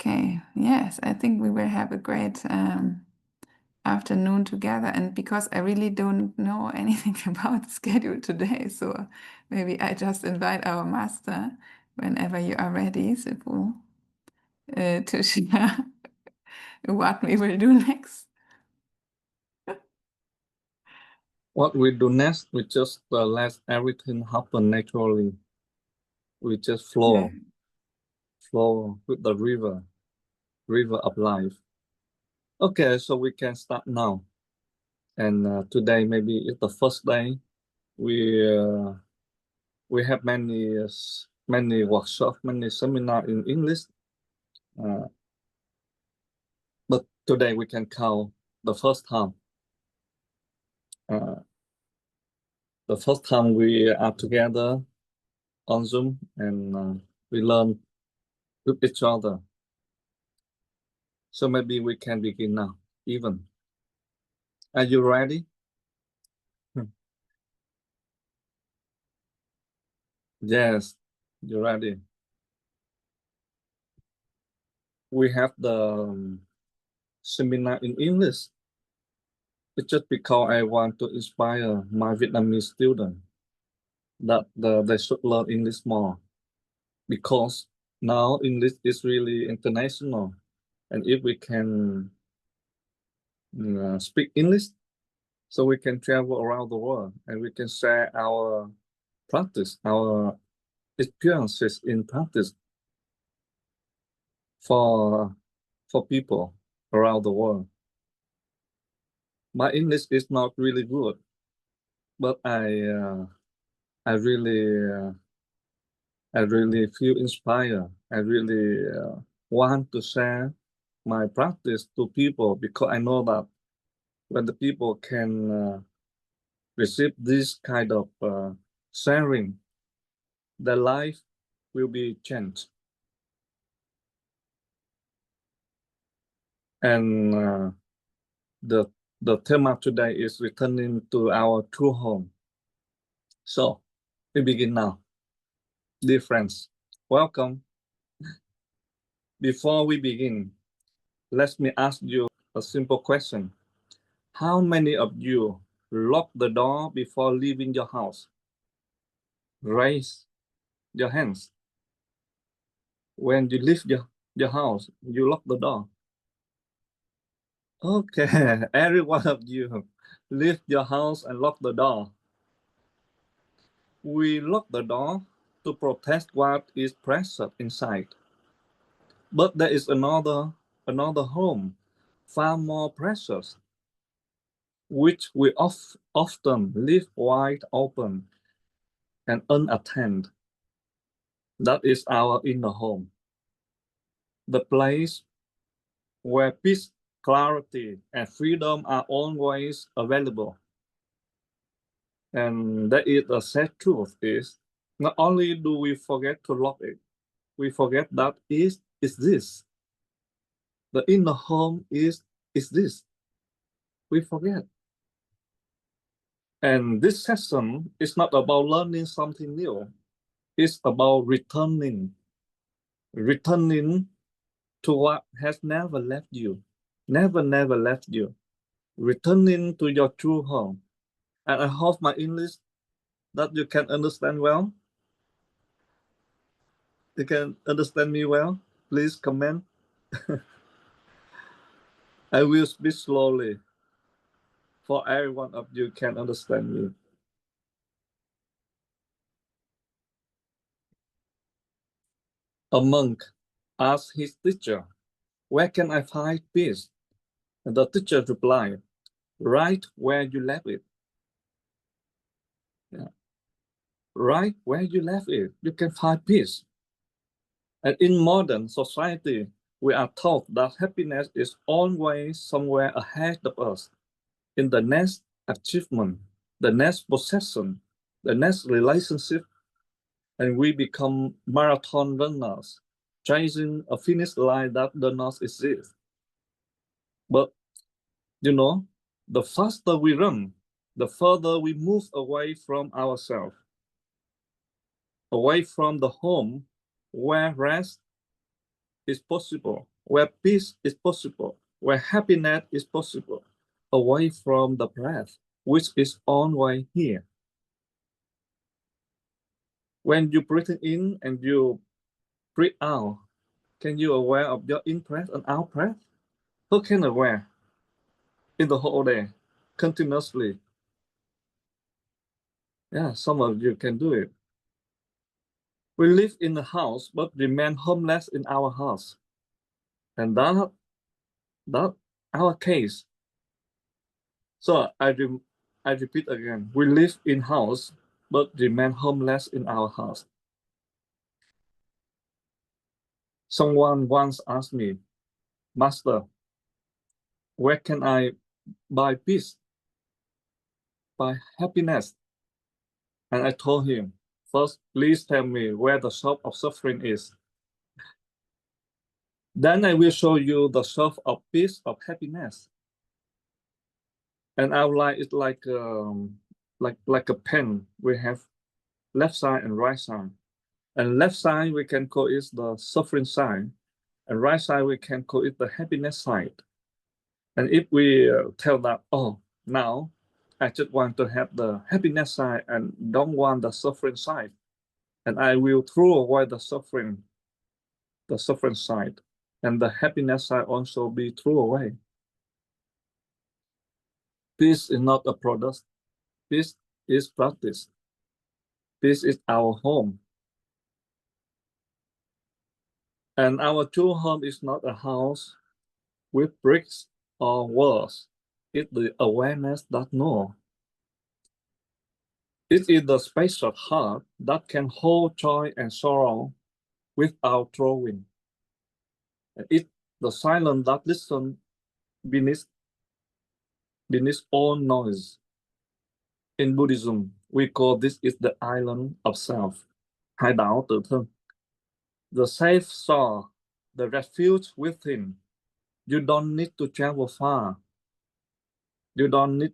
Okay, yes, I think we will have a great afternoon together. And because I really don't know anything about the schedule today, so maybe I just invite our master whenever you are ready, Sifu, to share what we will do next. What we do next, we just let everything happen naturally. We just flow with the river of life. Okay, so we can start now. And today maybe it's the first day. We have many workshops, many seminars in English. But today we can count the first time. The first time we are together on Zoom and we learn with each other. So maybe we can begin now, even. Are you ready? Yes, you're ready. We have the seminar in English. It's just because I want to inspire my Vietnamese students that they should learn English more. Because now English is really international. And if we can speak English, so we can travel around the world and we can share our practice, our experiences in practice for people around the world. My English is not really good, but I really feel inspired. I really want to share my practice to people because I know that when the people can receive this kind of sharing, their life will be changed. And the theme today is returning to our true home. So we begin now. Dear friends, welcome. Before we begin, let me ask you a simple question. How many of you lock the door before leaving your house? Raise your hands. When you leave your house, you lock the door. Okay, every one of you leave your house and lock the door. We lock the door to protect what is precious inside. But there is another home, far more precious, which we often leave wide open and unattended. That is our inner home, the place where peace, clarity, and freedom are always available. And that is the sad truth is, not only do we forget to lock it, we forget that is this. The inner home is this. We forget. And this session is not about learning something new. It's about returning to what has never left you, never left you, returning to your true home. And I hope my English that you can understand well. You can understand me well. Please comment. I will speak slowly for every one of you can understand me. A monk asked his teacher, "Where can I find peace?" And the teacher replied, "Right where you left it." Yeah. Right where you left it, you can find peace. And in modern society, we are taught that happiness is always somewhere ahead of us, in the next achievement, the next possession, the next relationship, and we become marathon runners, chasing a finish line that does not exist. But, the faster we run, the further we move away from ourselves, away from the home where rest is possible, where peace is possible, where happiness is possible, away from the breath, which is always here. When you breathe in and you breathe out, can you aware of your in breath and out breath? Who can aware in the whole day, continuously? Yeah, some of you can do it. We live in a house, but remain homeless in our house. And that our case. So I repeat again. We live in house, but remain homeless in our house. Someone once asked me, Master, where can I buy peace, buy happiness? And I told him, first, please tell me where the shop of suffering is. Then I will show you the shop of peace, of happiness. And our life is like a pen. We have left side and right side. And left side we can call it the suffering side, and right side we can call it the happiness side. And if we tell that, oh, now I just want to have the happiness side and don't want the suffering side, and I will throw away the suffering side, and the happiness side also be thrown away. Peace is not a product. Peace is practice. Peace is our home. And our true home is not a house with bricks or walls. It's the awareness that knows. It is the spacious heart that can hold joy and sorrow without throwing. It's the silence that listens beneath all noise. In Buddhism, we call this is the island of self. Hải đảo tự thân. The safe shore, the refuge within. You don't need to travel far. You don't need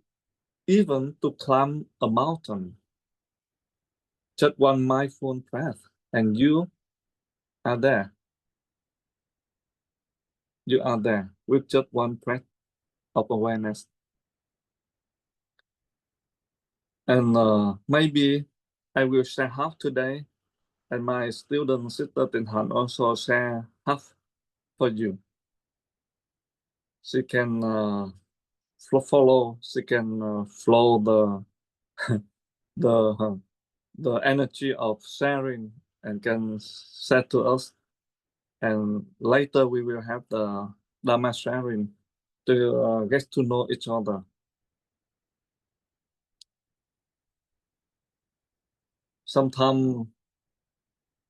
even to climb a mountain. Just one mindful breath, and you are there. You are there with just one breath of awareness. And maybe I will share half today, and my student sister Tin Han also share half for you. She can follow. She can flow the the energy of sharing and can share to us. And later we will have the Dharma sharing to get to know each other. Sometimes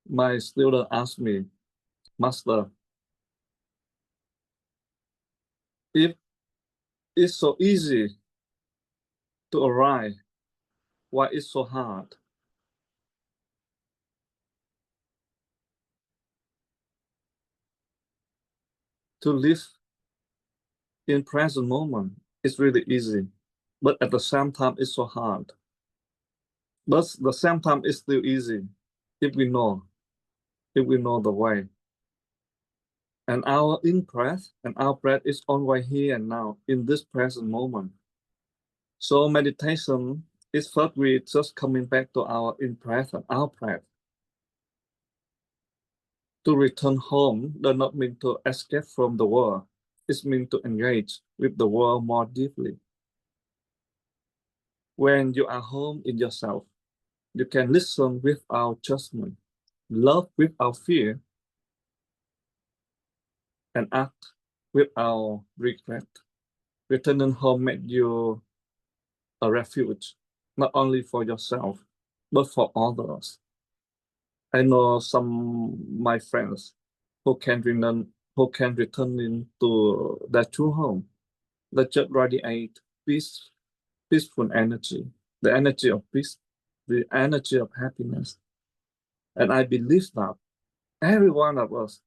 my student ask me, Master, if it's so easy to arrive, why it's so hard? To live in present moment is really easy, but at the same time it's so hard. But at the same time it's still easy if we know the way. And our in breath and out breath is always here and now in this present moment. So meditation is first we just coming back to our in breath and out breath. To return home does not mean to escape from the world. It means to engage with the world more deeply. When you are home in yourself, you can listen without judgment, love without fear, and act without regret. Returning home makes you a refuge, not only for yourself, but for others. I know some my friends who can return into their true home that just radiate peaceful energy, the energy of peace, the energy of happiness. And I believe that every one of us,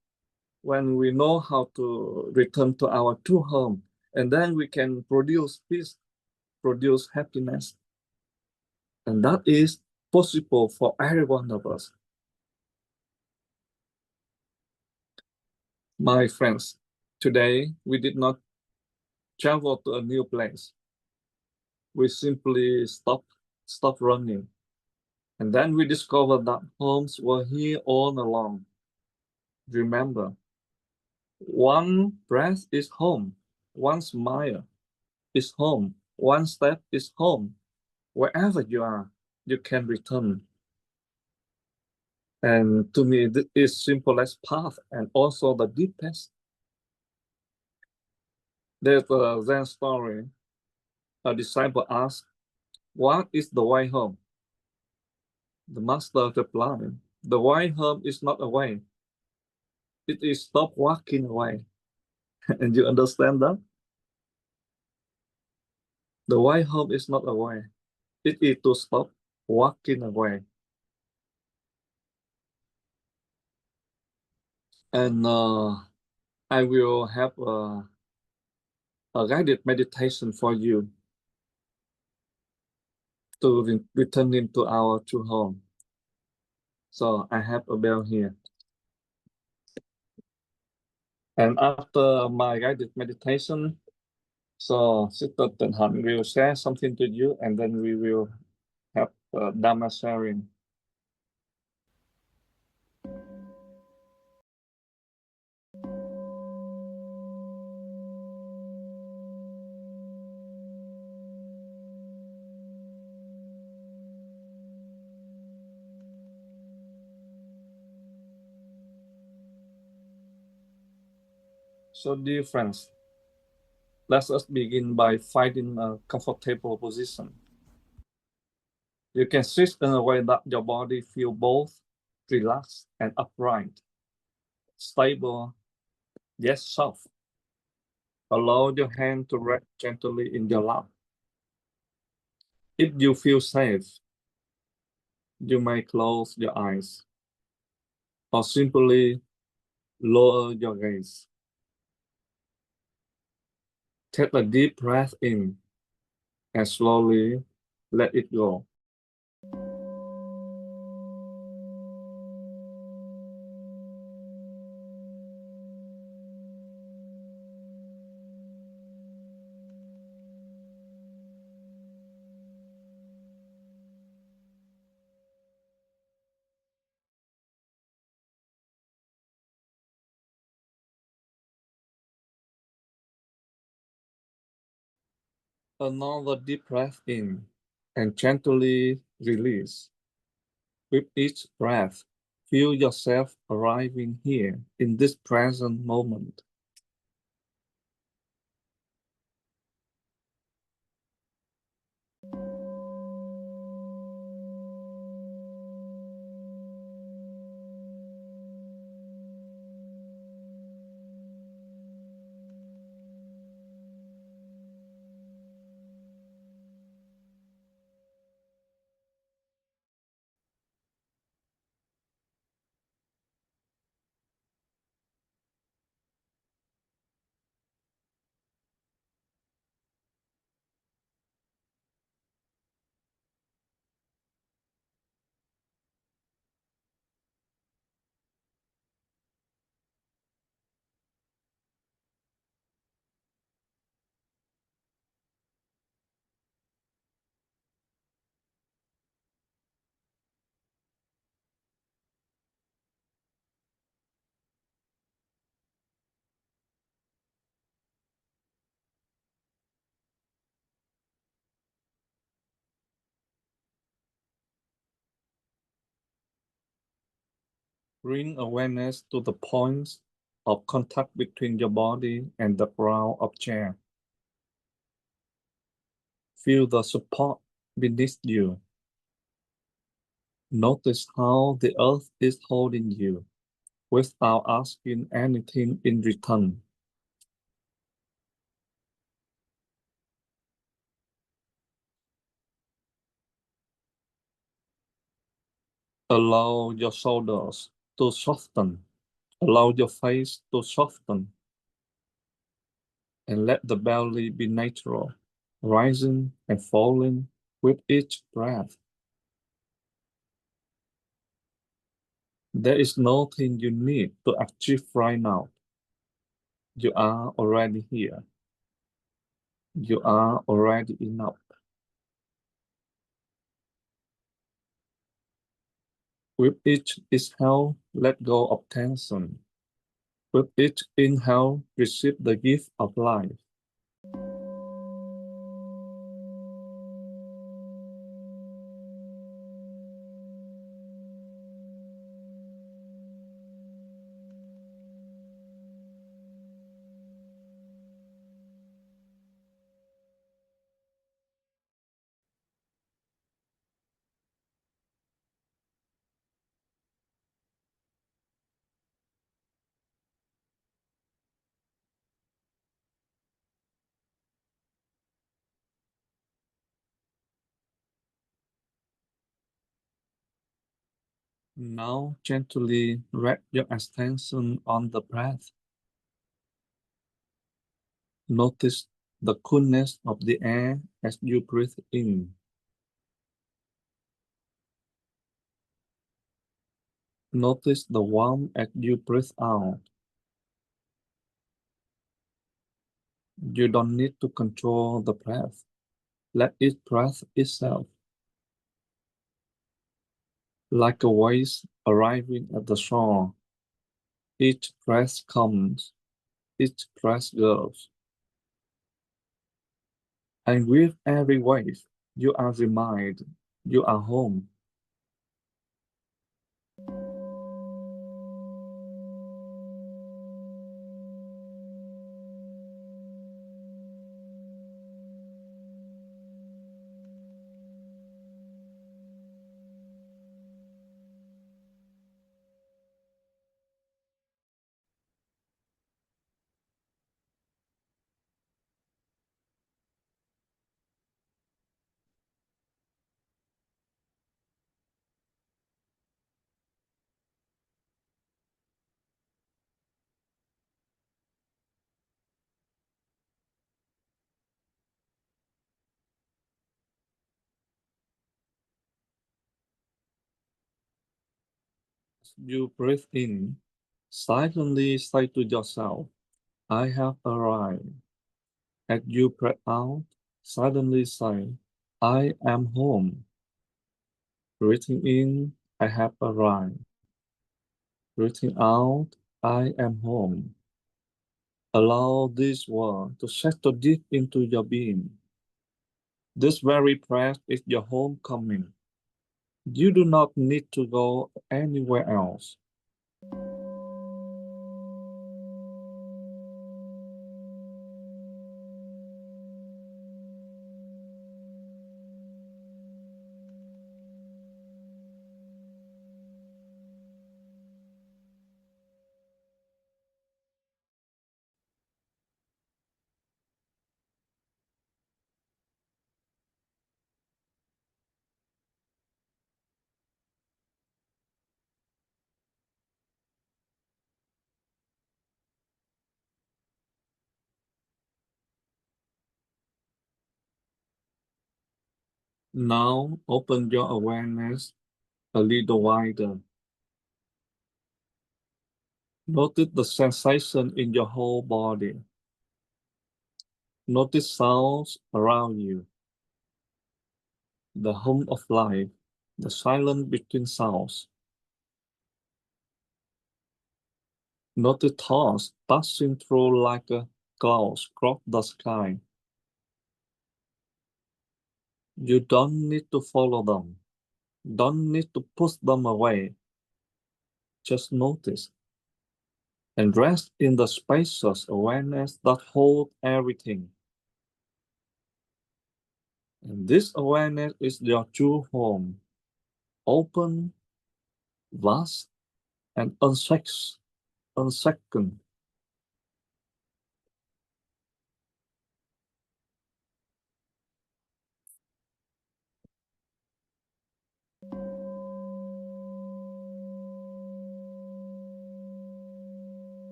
when we know how to return to our true home, and then we can produce peace, produce happiness. And that is possible for every one of us. My friends, today we did not travel to a new place. We simply stopped running. And then we discovered that homes were here all along. Remember, one breath is home, one smile is home, one step is home. Wherever you are, you can return. And to me, this is simplest path and also the deepest. There's a Zen story. A disciple asked, "What is the way home?" The master replied, "The way home is not a way. It is stop walking away." And you understand that? The way home is not a way. It is to stop walking away. And I will have a guided meditation for you to return into our true home. So I have a bell here. And after my guided meditation, so Sister Tenhan will share something to you, and then we will have Dhamma sharing. So dear friends, let us begin by finding a comfortable position. You can sit in a way that your body feel both relaxed and upright, stable, yet soft. Allow your hand to rest gently in your lap. If you feel safe, you may close your eyes or simply lower your gaze. Take a deep breath in and slowly let it go. Another deep breath in and gently release. With each breath, feel yourself arriving here in this present moment. Bring awareness to the points of contact between your body and the ground of chair. Feel the support beneath you. Notice how the earth is holding you without asking anything in return. Allow your shoulders to soften. Allow your face to soften. And let the belly be natural, rising and falling with each breath. There is nothing you need to achieve right now. You are already here. You are already enough. With each exhale, let go of tension. With each inhale, receive the gift of life. Now gently rest your attention on the breath. Notice the coolness of the air as you breathe in. Notice the warmth as you breathe out. You don't need to control the breath. Let it breathe itself. Like a wave arriving at the shore, each breath comes, each breath goes. And with every wave, you are reminded you are home. As you breathe in, silently say to yourself, I have arrived. As you breathe out, silently say, I am home. Breathing in, I have arrived. Breathing out, I am home. Allow this word to settle deep into your being. This very breath is your homecoming. You do not need to go anywhere else. Now open your awareness a little wider. Notice the sensation in your whole body. Notice sounds around you, the hum of life, the silence between sounds. Notice thoughts passing through like a clouds across the sky. You don't need to follow them. Don't need to push them away. Just notice and rest in the spacious awareness that holds everything. And this awareness is your true home, open, vast, and unsecond.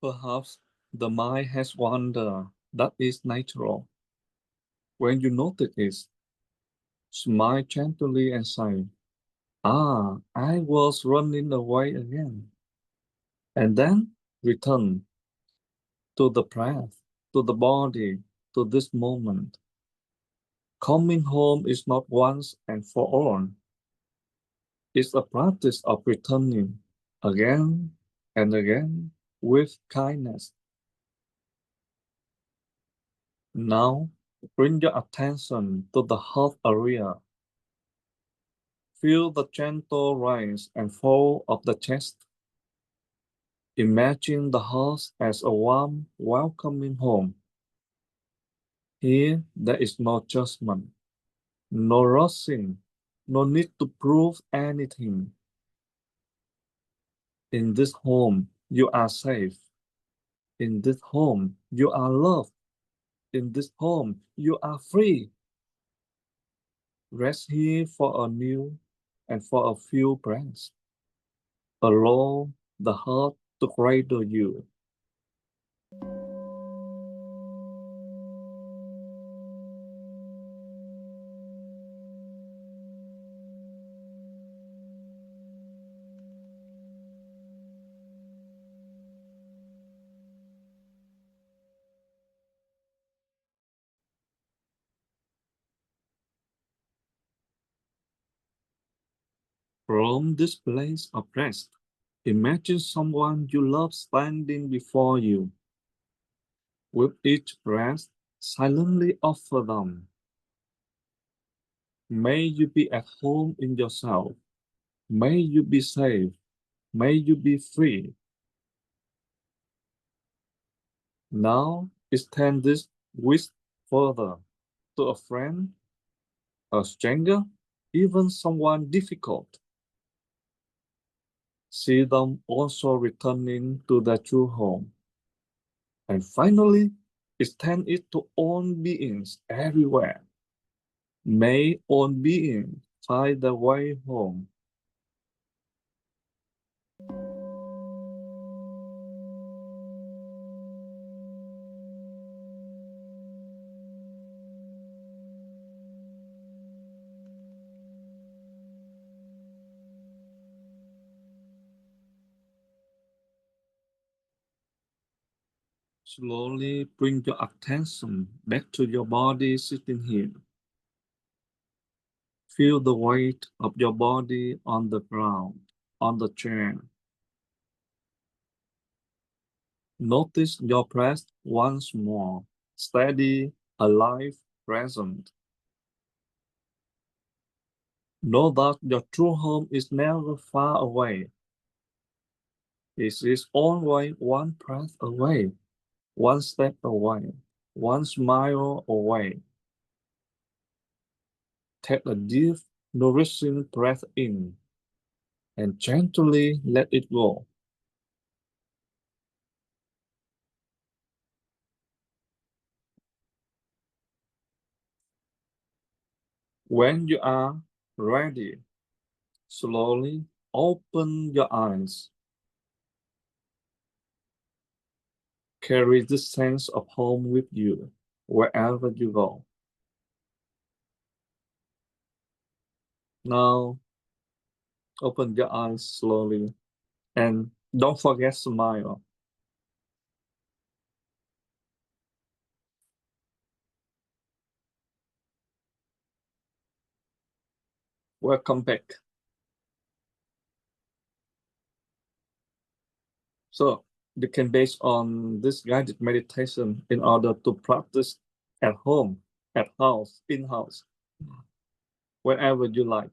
Perhaps the mind has wonder that is natural. When you notice it, smile gently and say, "Ah, I was running away again." And then return to the breath, to the body, to this moment. Coming home is not once and for all. It's a practice of returning again and again with kindness. Now, bring your attention to the heart area. Feel the gentle rise and fall of the chest. Imagine the heart as a warm, welcoming home. Here, there is no judgment, no rushing, no need to prove anything. In this home, you are safe. In this home, you are loved. In this home, you are free. Rest here for a new and for a few breaths. Allow the heart to cradle you. From this place of rest, imagine someone you love standing before you. With each breath, silently offer them. May you be at home in yourself. May you be safe. May you be free. Now extend this wish further to a friend, a stranger, even someone difficult. See them also returning to their true home. And finally, extend it to all beings everywhere. May all beings find their way home. Slowly bring your attention back to your body sitting here. Feel the weight of your body on the ground, on the chair. Notice your breath once more, steady, alive, present. Know that your true home is never far away. It is always one breath away, one step away, one smile away. Take a deep, nourishing breath in and gently let it go. When you are ready, slowly open your eyes. Carry this sense of home with you wherever you go. Now, open your eyes slowly and don't forget to smile. Welcome back. So you can base on this guided meditation in order to practice at home, at house, in-house, wherever you like.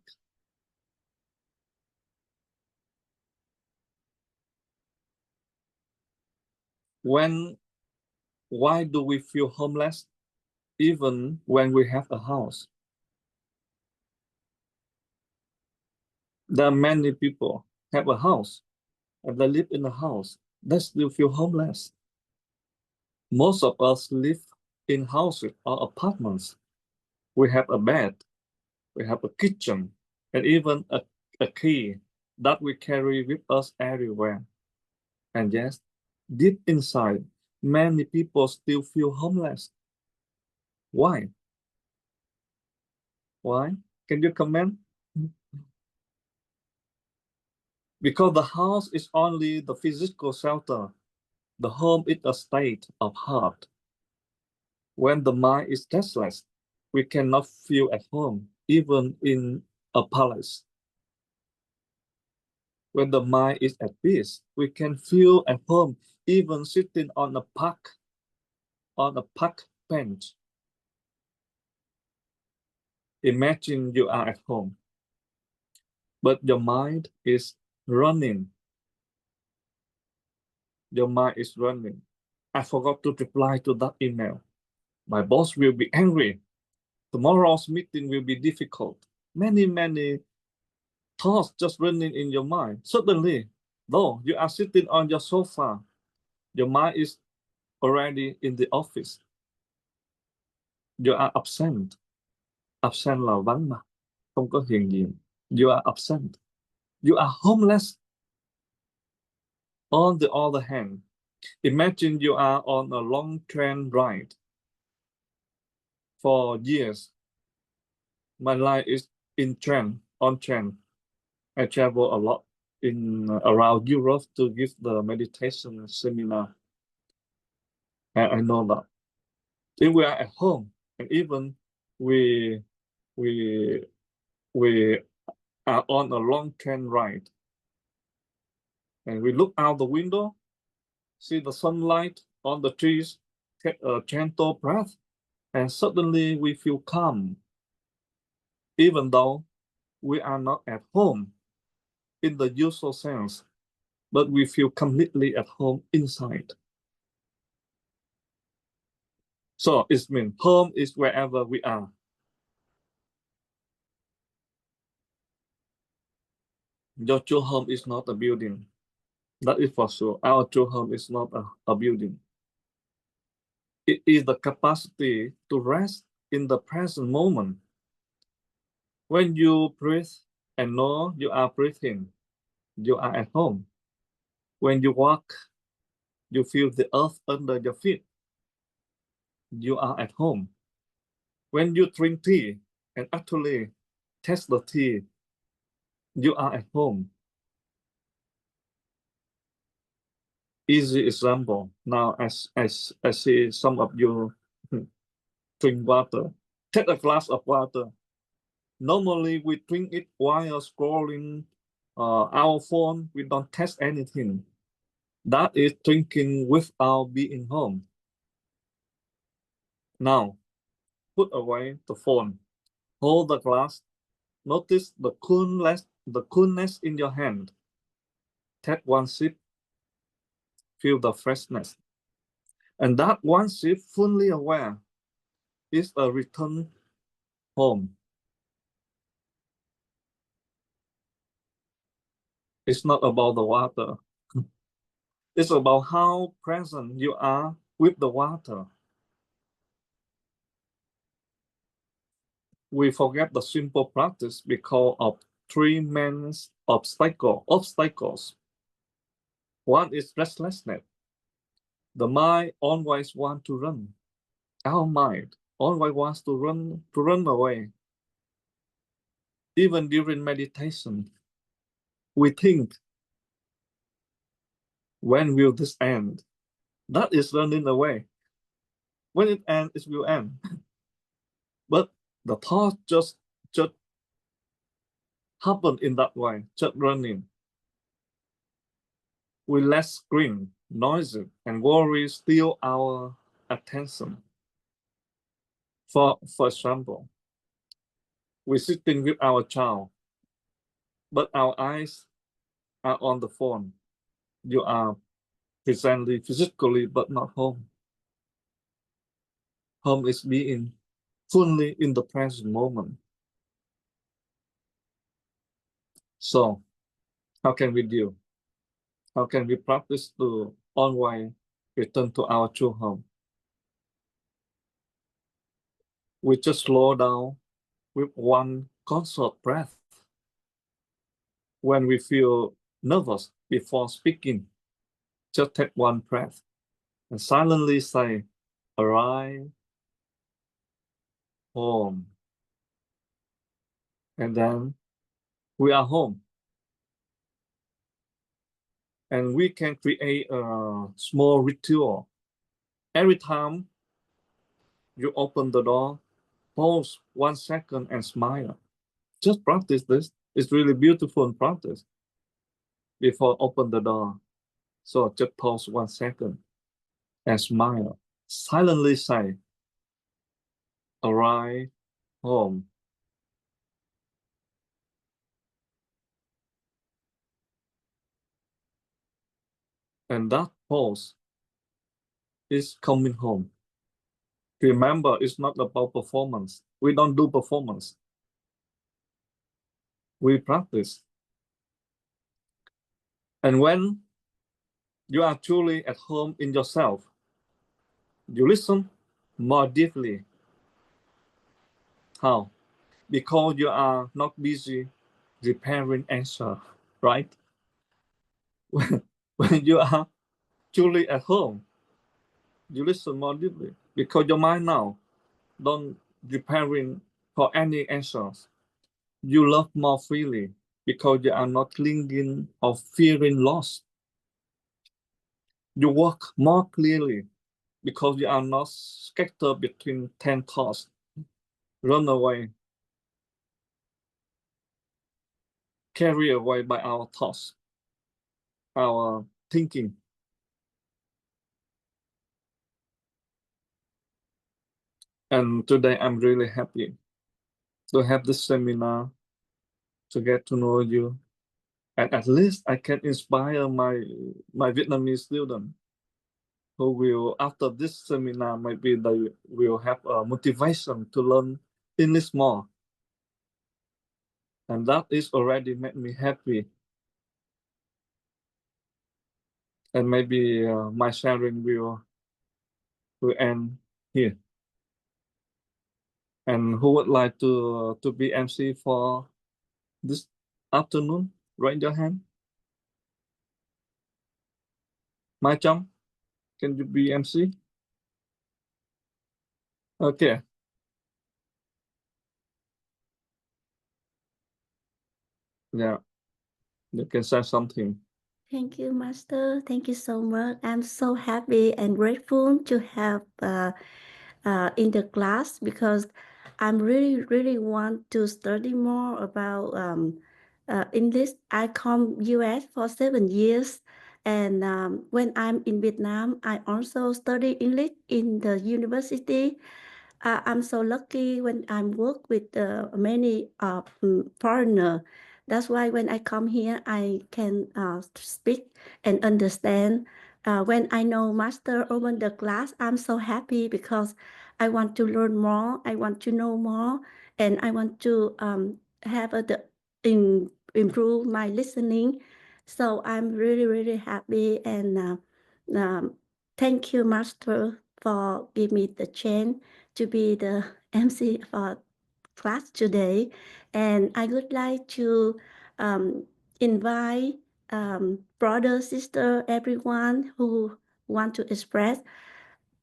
Why do we feel homeless even when we have a house? There are many people have a house and they live in a house. They still feel homeless. Most of us live in houses or apartments. We have a bed, we have a kitchen, and even a key that we carry with us everywhere. And yes, Deep inside, many people still feel homeless. Why? Why? Can you comment? Because the house is only the physical shelter. The home is a state of heart. When the mind is restless, we cannot feel at home, even in a palace. When the mind is at peace, we can feel at home, even sitting on a park bench. Imagine you are at home, but your mind is running. Your mind is running. I forgot to reply to that email. My boss will be angry. Tomorrow's meeting will be difficult. Many thoughts just running in your mind. Suddenly, though you are sitting on your sofa, your mind is already in the office. You are absent. Absent là vắng mặt, không có hiện diện. You are absent. You are homeless. On the other hand, imagine you are on a long train ride. For years, my life is on train. I travel a lot in around Europe to give the meditation seminar. And I know that if we are at home, and even we we we are on a long train ride, and we look out the window, see the sunlight on the trees, take a gentle breath, and suddenly we feel calm, even though we are not at home in the usual sense, but we feel completely at home inside. So it means home is wherever we are. Your true home is not a building. That is for sure. Our true home is not a building. It is the capacity to rest in the present moment. When you breathe and know you are breathing, you are at home. When you walk, you feel the earth under your feet, you are at home. When you drink tea and actually taste the tea, you are at home. Easy example. Now, as I see some of you drink water, take a glass of water. Normally, we drink it while scrolling our phone. We don't taste anything. That is drinking without being home. Now, put away the phone. Hold the glass. Notice the coolness in your hand. Take one sip. Feel the freshness. And that one sip, fully aware, is a return home. It's not about the water. It's about how present you are with the water. We forget the simple practice because of three main obstacles. One is restlessness. The mind always wants to run. Our mind always wants to run away. Even during meditation, we think, when will this end? That is running away. When it ends, it will end. But the thought just happen in that way, just running. We let screen, noise, and worry steal our attention. For example, we're sitting with our child, but our eyes are on the phone. You are presently physically, but not home. Home is being fully in the present moment. So, how can we deal? How can we practice to always return to our true home? We just slow down with one conscious breath. When we feel nervous before speaking, Just take one breath and silently say, arrive home. And then we are home. And we can create a small ritual. Every time you open the door, pause 1 second and smile. Just practice this. It's really beautiful and practice before open the door. So just pause 1 second and smile. Silently say, arrive home. And that pause is coming home. Remember, it's not about performance. We don't do performance. We practice. And when you are truly at home in yourself, you listen more deeply. How? Because you are not busy repairing answer, right? When you are truly at home, you listen more deeply because your mind now don't preparing for any answers. You love more freely because you are not clinging or fearing loss. You work more clearly because you are not scattered between 10 thoughts, run away, carried away by our thoughts, our thinking. And today I'm really happy to have this seminar to get to know you. And at least I can inspire my Vietnamese student who will, after this seminar, maybe they will have a motivation to learn English more. And that is already made me happy. And maybe my sharing will end here. And who would like to be MC for this afternoon? Raise your hand. My chum, can you be MC? Okay. Yeah, you can say something. Thank you, Master. Thank you so much. I'm so happy and grateful to have in the class because I'm really want to study more about English. I come US for 7 years, and when I'm in Vietnam, I also study English in the university. I'm so lucky when I work with many foreigner. That's why when I come here, I can speak and understand. When I know Master open the class, I'm so happy because I want to learn more. I want to know more, and I want to have improve my listening. So I'm really happy and um, thank you, Master, for giving me the chance to be the MC for class today. And I would like to invite brother, sister, everyone who want to express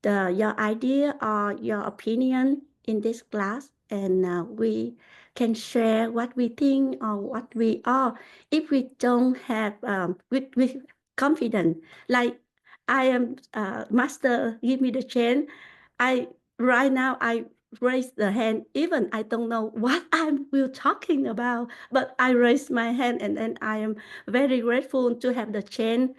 your idea or your opinion in this class. And we can share what we think or what we are. If we don't have with confidence, like I am master, give me the chance. I right now I raise the hand, even I don't know what I will talking about, but I raise my hand, and then I am very grateful to have the chance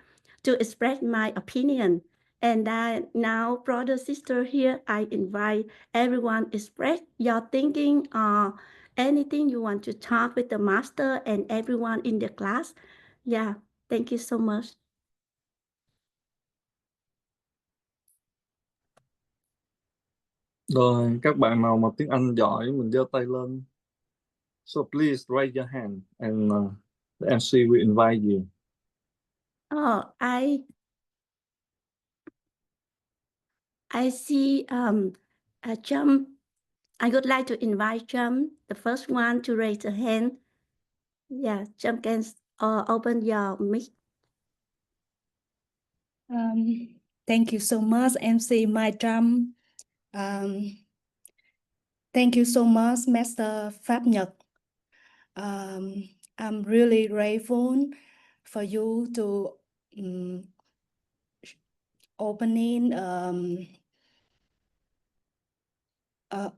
to express my opinion. And now, brother, sister, here I invite everyone express your thinking or anything you want to talk with the master and everyone in the class. Yeah, thank you so much. Rồi, các bạn nào mà tiếng Anh giỏi mình giơ tay lên. So please raise your hand and the MC will invite you. Oh, I see Trump. I would like to invite Trump, the first one to raise a hand. Yeah, Trump can open your mic. Thank you so much, MC My Drum. Thank you so much, Master Phap Nhật. I'm really grateful for you to opening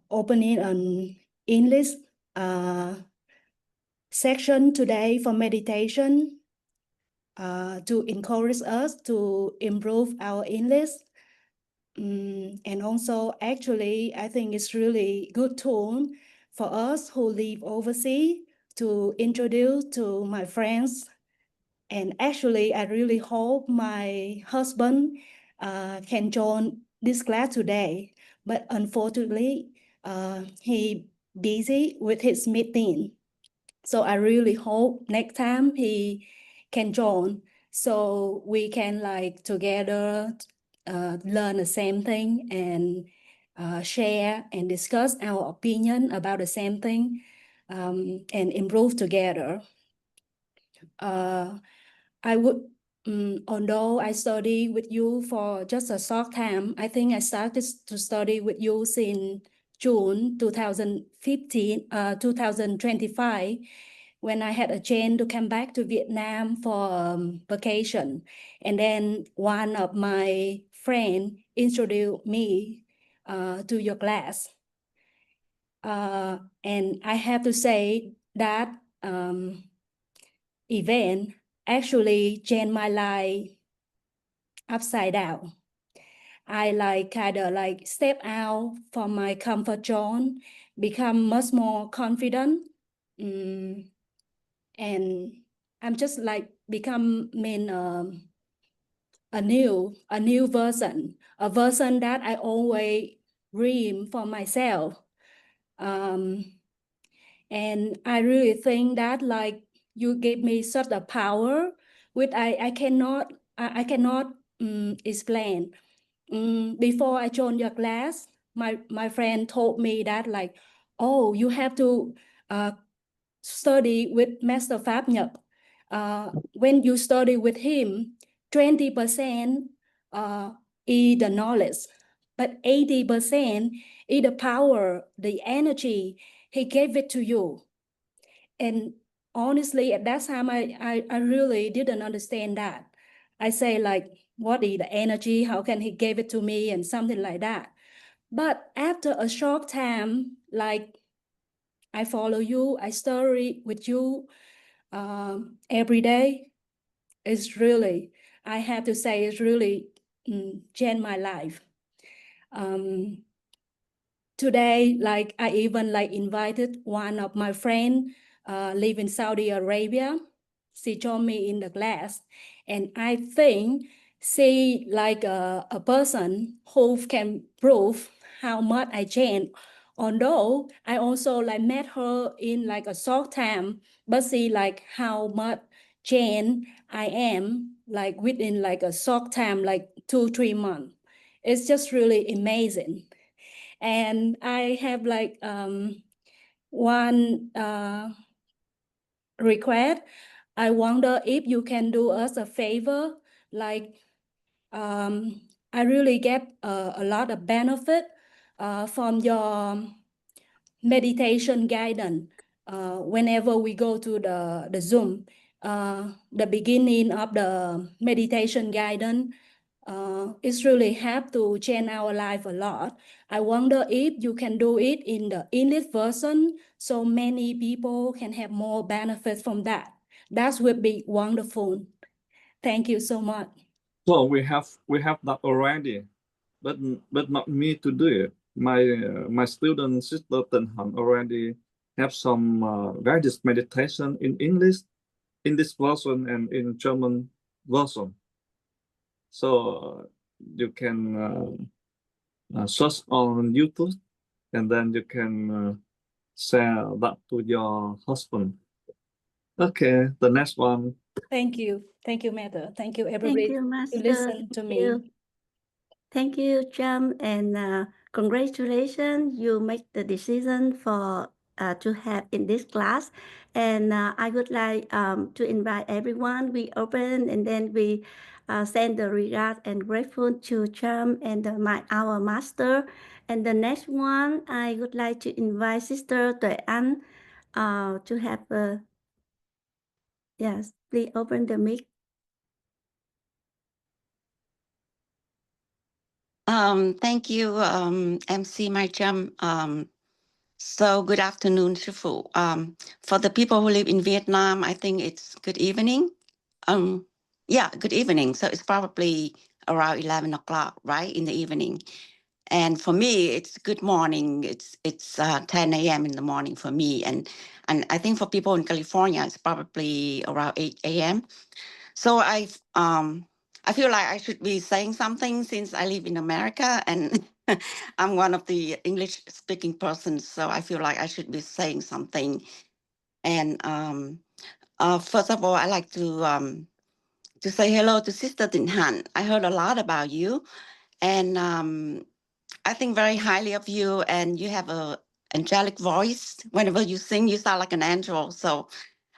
opening an English section today for meditation to encourage us to improve our English. And also, actually, I think it's really good tool for us who live overseas to introduce to my friends. And actually, I really hope my husband can join this class today. But unfortunately, he busy with his meeting. So I really hope next time he can join so we can like together learn the same thing and share and discuss our opinion about the same thing and improve together. I would, although I study with you for just a short time, I think I started to study with you since June 2025, when I had a chance to come back to Vietnam for vacation. And then one of my friends introduced me to your class. And I have to say that event actually changed my life upside down. I like kind of like step out from my comfort zone, become much more confident, and I'm just like become a new version, a version that I always dream for myself. And I really think that like you gave me such a power which I cannot explain. Before I joined your class, my friend told me that like, oh, you have to study with Master Phap Nhật. When you study with him, 20% is the knowledge, but 80% is the power, the energy. He gave it to you. And honestly, at that time, I really didn't understand that. I say like, what is the energy? How can he give it to me? And something like that. But after a short time, like I follow you, I study with you every day. It's really, I have to say, it's really changed my life. Today, like I even like invited one of my friends live in Saudi Arabia. She joined me in the class, and I think she like a person who can prove how much I changed. Although I also like met her in like a short time, but see like how much change I am like within like a short time, like 2-3 months. It's just really amazing. And I have like one request. I wonder if you can do us a favor, like I really get a lot of benefit from your meditation guidance. Whenever we go to the Zoom, the beginning of the meditation guidance, it's really help to change our life a lot. I wonder if you can do it in the English version so many people can have more benefits from that. That would be wonderful. Thank you so much. So we have that already, but not me to do it. My student sister Tenhan already have some guided meditation in English, in this version and in German version. So you can search on YouTube, and then you can share that to your husband. Okay, the next one. Thank you, Mother. Thank you, Thank everybody, you, to Master. listen to me. Thank you, Jam, and congratulations. You make the decision for to have in this class, and I would like to invite everyone. We open and then we send the regard and grateful to Cham and our master. And the next one, I would like to invite Sister Tuệ Anh to have a, yes, please open the mic. Thank you, MC Mai Cham. So good afternoon, Sư Phụ. For the people who live in Vietnam, I think it's good evening. Yeah, good evening. So it's probably around 11 o'clock, right, in the evening. And for me, it's good morning. It's 10 a.m. in the morning for me. And I think for people in California, it's probably around 8 a.m. So I feel like I should be saying something since I live in America and I'm one of the English speaking persons. So I feel like I should be saying something. And first of all, I like to say hello to Sister Nhat. I heard a lot about you, and I think very highly of you. And you have a angelic voice. Whenever you sing, you sound like an angel. So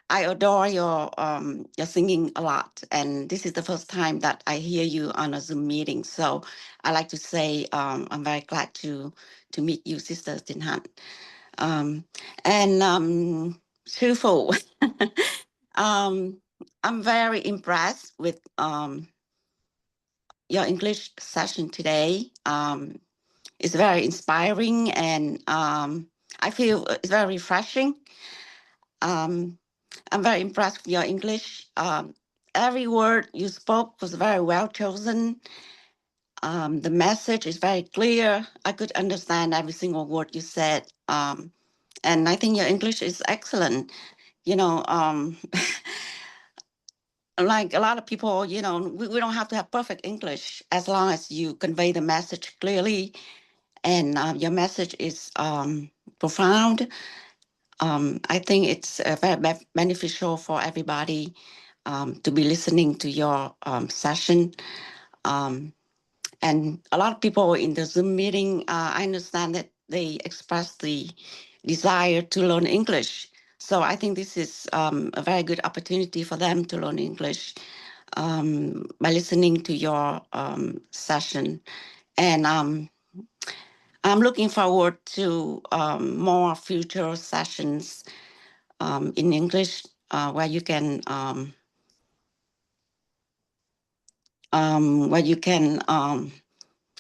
I adore your singing a lot, and this is the first time that I hear you on a Zoom meeting. So I like to say I'm very glad to meet you, Sister Nhat. And Sư Phụ, I'm very impressed with your English session today. It's very inspiring, and I feel it's very refreshing. I'm very impressed with your English. Every word you spoke was very well chosen. The message is very clear. I could understand every single word you said. And I think your English is excellent. You know, like a lot of people, you know, we don't have to have perfect English as long as you convey the message clearly. And your message is profound. I think it's very beneficial for everybody to be listening to your session. And a lot of people in the Zoom meeting, I understand that they express the desire to learn English. So I think this is a very good opportunity for them to learn English by listening to your session. And I'm looking forward to more future sessions in English where you can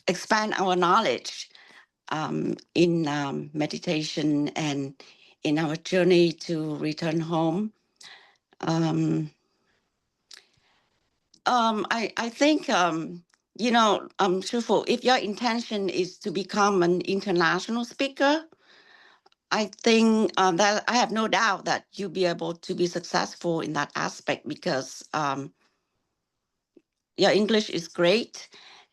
expand our knowledge in meditation and in our journey to return home. I think, you know, Sư Phụ, if your intention is to become an international speaker, I think that I have no doubt that you'll be able to be successful in that aspect because your English is great.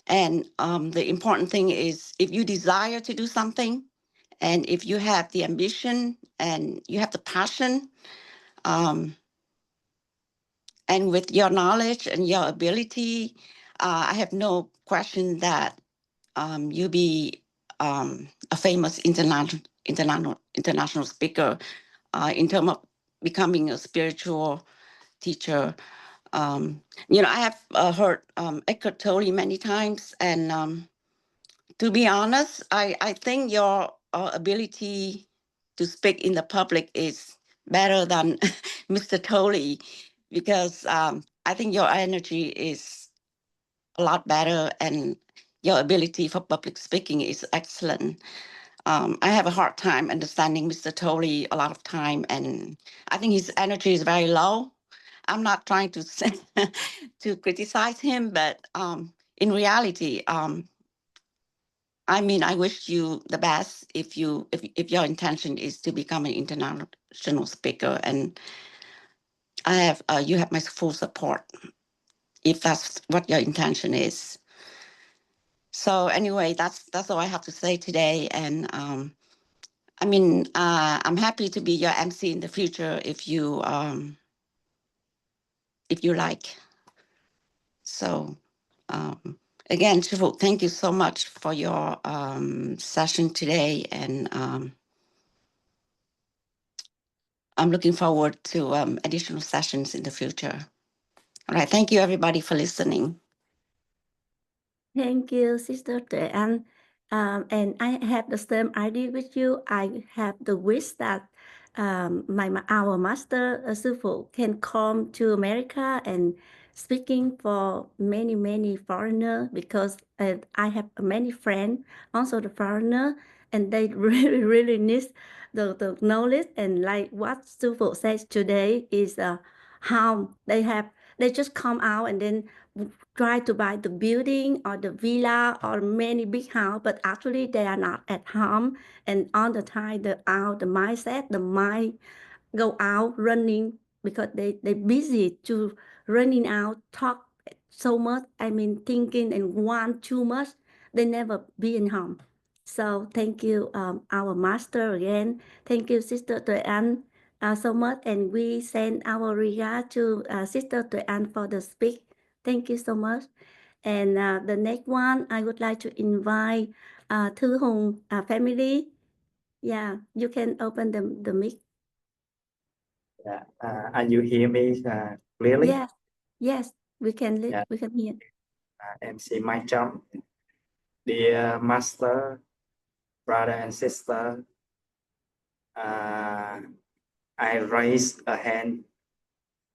And the important thing is if you desire to do something and if you have the ambition and you have the passion, and with your knowledge and your ability, I have no question that you'll be a famous international speaker in terms of becoming a spiritual teacher. You know, I have heard Eckhart Tolle many times, and to be honest, I think your ability to speak in the public is better than Mr. Tolle because I think your energy is a lot better and your ability for public speaking is excellent. I have a hard time understanding Mr. Tolle a lot of time, and I think his energy is very low. I'm not trying to to criticize him, but in reality, I mean, I wish you the best if your intention is to become an international speaker, and I have you have my full support if that's what your intention is. So anyway, that's all I have to say today, and I mean, I'm happy to be your MC in the future if you like. So again, Sư Phụ, thank you so much for your session today, and I'm looking forward to additional sessions in the future. All right, thank you everybody for listening. Thank you, Sister Tuệ Anh. And I have the same idea with you. I have the wish that our master sư phụ can come to America and speaking for many foreigners, because I have many friends, also the foreigner, and they really need the knowledge, and like what sư phụ says today is how they just come out and then try to buy the building or the villa or many big house, but actually they are not at home, and all the time the mindset, the mind go out running, because they busy to running out, talk so much, I mean thinking and want too much, they never be in home. So thank you, our master again. Thank you, Sister Tuệ Anh, so much, and we send our regard to Sister Tuệ Anh for the speak. Thank you so much. And the next one, I would like to invite Thư Hùng family. Yeah, you can open the mic. Yeah. And you hear me clearly? Yes, we can Yeah. we can hear. MC mic jump. Dear master, brother and sister, I raised a hand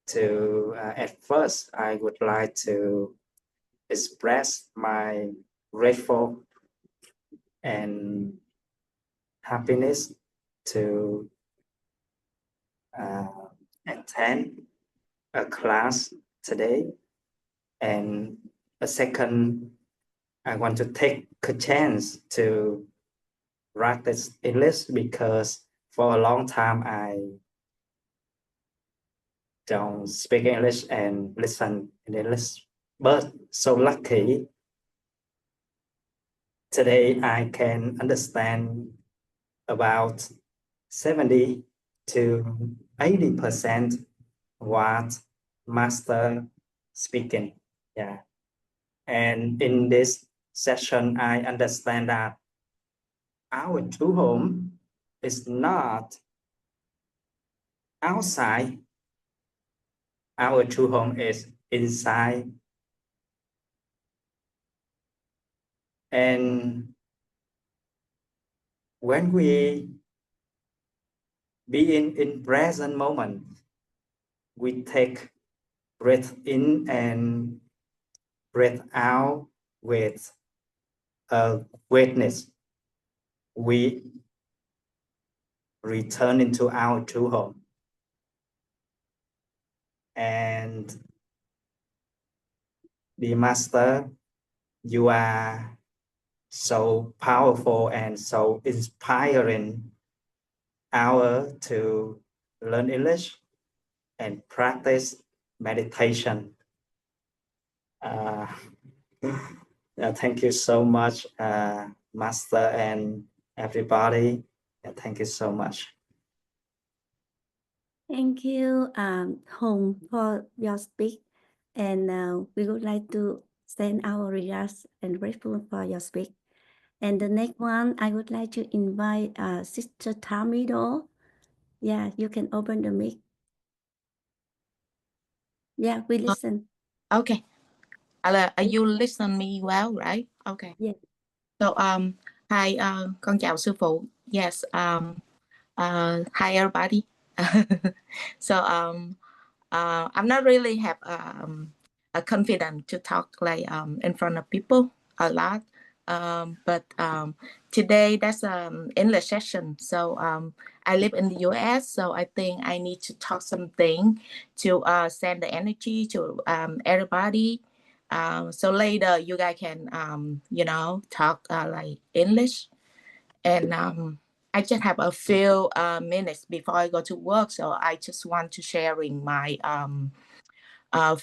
to, at first, I would like to express my grateful and happiness to attend a class today. And a second, I want to take a chance to practice English, because for a long time I don't speak English and listen in English. But so lucky, today I can understand about 70 to 80% what master speaking. Yeah. And in this session, I understand that our true home is not outside. Our true home is inside. And when we be in present moment, we take breath in and breath out with awareness. We return into our true home. And the master, you are so powerful and so inspiring hour to learn English and practice meditation. Thank you so much, master and everybody. Thank you so much. Thank you, Hùng, for your speak. And we would like to send our regards and grateful for your speak. And the next one, I would like to invite Sister Tamido. Yeah, you can open the mic. Yeah, we listen. Okay. You listen me well, right? Okay. Yes. So hi, con chào sư phụ. Yes. Hi everybody. So I'm not really have a confidence to talk like in front of people a lot. But today that's English session. So I live in the US, so I think I need to talk something to send the energy to everybody. So later you guys can talk like English. And I just have a few minutes before I go to work, so I just want to sharing my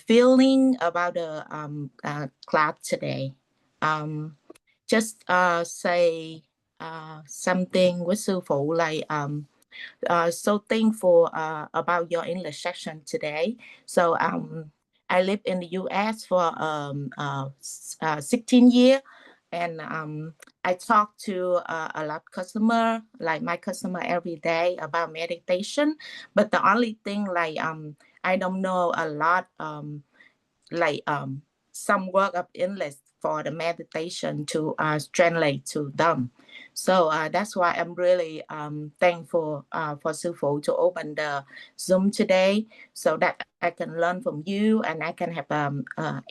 feeling about the class today. Just say something with sư phụ like so thankful about your English session today. So I live in the US for 16 years, and I talk to a lot of customer, like my customer every day about meditation. But the only thing like I don't know a lot like some word of English. for the meditation to translate to them. So that's why I'm really thankful for Sư Phụ to open the Zoom today, so that I can learn from you and I can have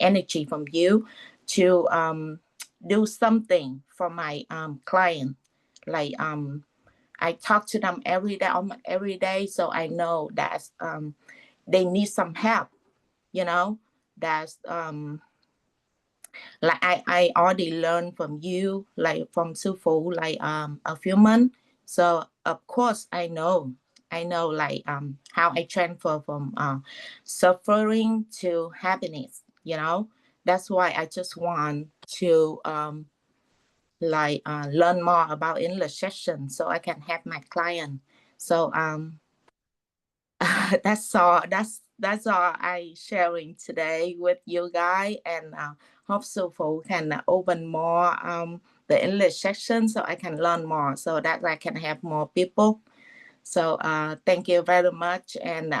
energy from you to do something for my client. Like I talk to them every day, so I know that they need some help. You know, that's like I already learned from you, like from Sư Phụ, like a few months. So of course I know like how I transfer from suffering to happiness. You know, that's why I just want to learn more about English session so I can help my client. So that's all I sharing today with you guys, and hope Sư Phụ can open more the English section so I can learn more, so that I can have more people. So thank you very much, and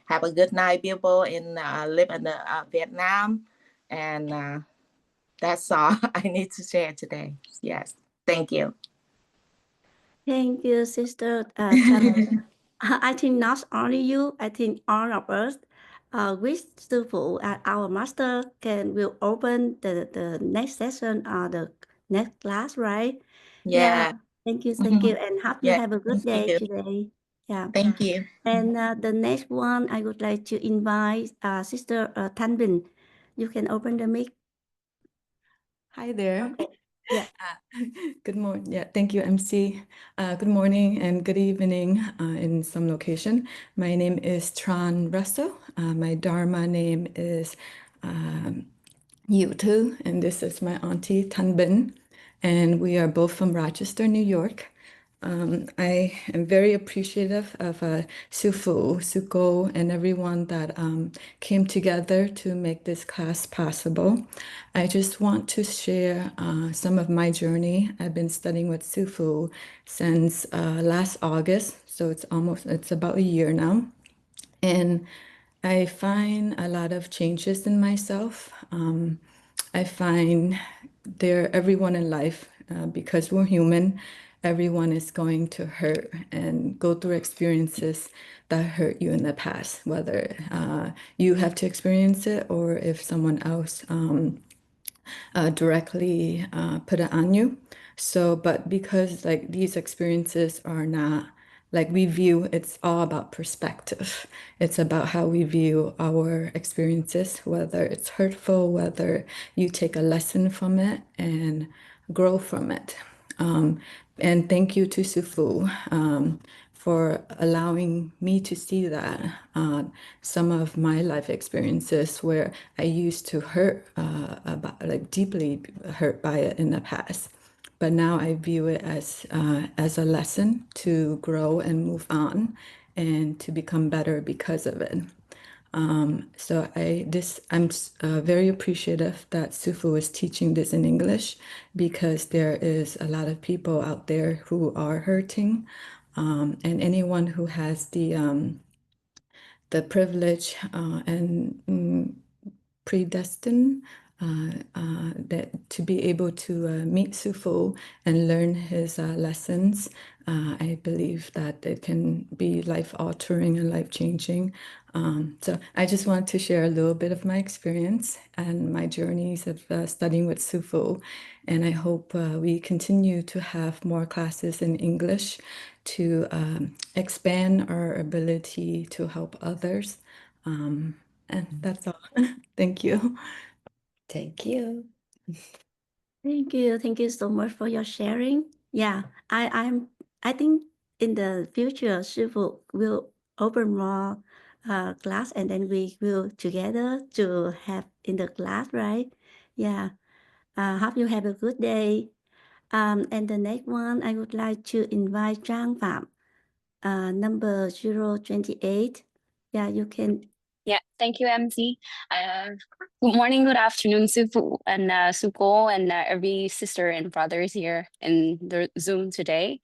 have a good night, people in live in Vietnam, and that's all I need to share today. Yes, thank you. Thank you, Sister Chan. I think not only you, I think all of us wish Sư Phụ, our master, will open the next session or the next class, right? Yeah. Thank you, and hope you Yeah, have a good thank day you. today. Yeah. Thank you. And the next one, I would like to invite Sister Thanh Bình. You can open the mic. Hi there. Okay. Yeah. Good morning. Yeah, thank you, MC. Good morning and good evening in some location. My name is Tran Russell. My Dharma name is Yu Tu, and this is my auntie Thanh Bình, and we are both from Rochester, New York. I am very appreciative of Sư Phụ, Sư Cô, and everyone that came together to make this class possible. I just want to share some of my journey. I've been studying with Sư Phụ since last August, so it's about a year now. And I find a lot of changes in myself. I find everyone in life, because we're human, everyone is going to hurt and go through experiences that hurt you in the past, whether you have to experience it or if someone else directly put it on you. So, but because like these experiences are not like we view, it's all about perspective. It's about how we view our experiences, whether it's hurtful, whether you take a lesson from it and grow from it. And thank you to Sư Phụ for allowing me to see that some of my life experiences where I used to hurt deeply hurt by it in the past, but now I view it as a lesson to grow and move on and to become better because of it. So I'm very appreciative that Sư Phụ is teaching this in English, because there is a lot of people out there who are hurting, and anyone who has the privilege and predestined that to be able to meet Sư Phụ and learn his lessons. I believe that it can be life-altering and life-changing. So I just want to share a little bit of my experience and my journeys of studying with Sư Phụ. And I hope we continue to have more classes in English to expand our ability to help others. And that's all. Thank you. Thank you. Thank you. Thank you so much for your sharing. Yeah, I think in the future, Sư Phụ will open more class, and then we will together to have in the class, right? Yeah. Hope you have a good day. And the next one, I would like to invite Trang Phạm, number 028. Yeah, you can. Yeah, thank you, MC. Good morning, good afternoon, Sư Phụ and Sư Cô, and every sister and brothers here in the Zoom today.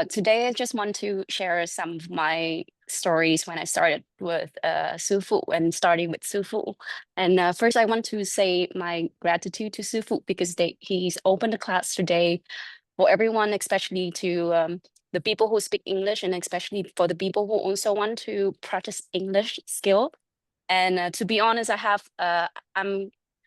Today I just want to share some of my stories when I started with Sư Phụ and starting with Sư Phụ. And first, I want to say my gratitude to Sư Phụ because he's opened the class today for everyone, especially to the people who speak English, and especially for the people who also want to practice English skill. And to be honest,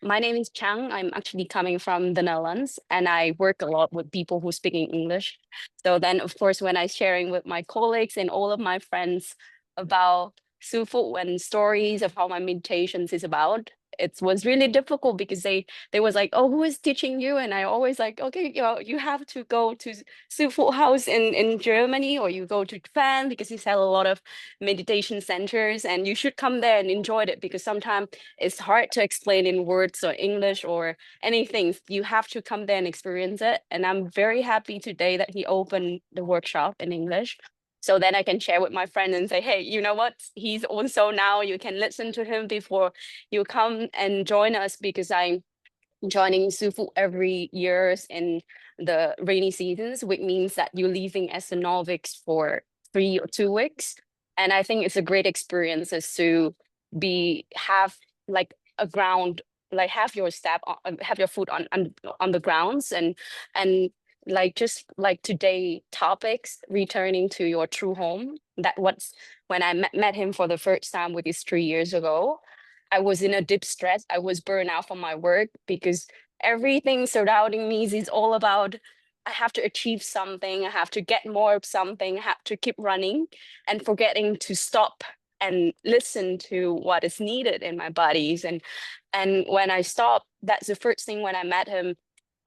my name is Chang. I'm actually coming from the Netherlands, and I work a lot with people who speak English. So then, of course, when I sharing with my colleagues and all of my friends about Sư Phụ and stories of how my meditations is about, it was really difficult because they was like, oh, who is teaching you? And I always like, okay, you have to go to Sư Phụ house in Germany, or you go to Japan because he has a lot of meditation centers, and you should come there and enjoy it, because sometimes it's hard to explain in words or English or anything. You have to come there and experience it. And I'm very happy today that he opened the workshop in English. So then I can share with my friend and say, hey, you know what? He's also now, you can listen to him before you come and join us, because I'm joining Sư Phụ every year in the rainy seasons, which means that you're leaving as a novice for 3 or 2 weeks. And I think it's a great experience is to have like a ground, like have your foot on the grounds, and like just like today topics, returning to your true home. That what's when I met him for the first time, which is 3 years ago. I was in a deep stress. I was burned out from my work because everything surrounding me is all about I have to achieve something, I have to get more of something, I have to keep running, and forgetting to stop and listen to what is needed in my bodies. And when I stopped, that's the first thing when I met him.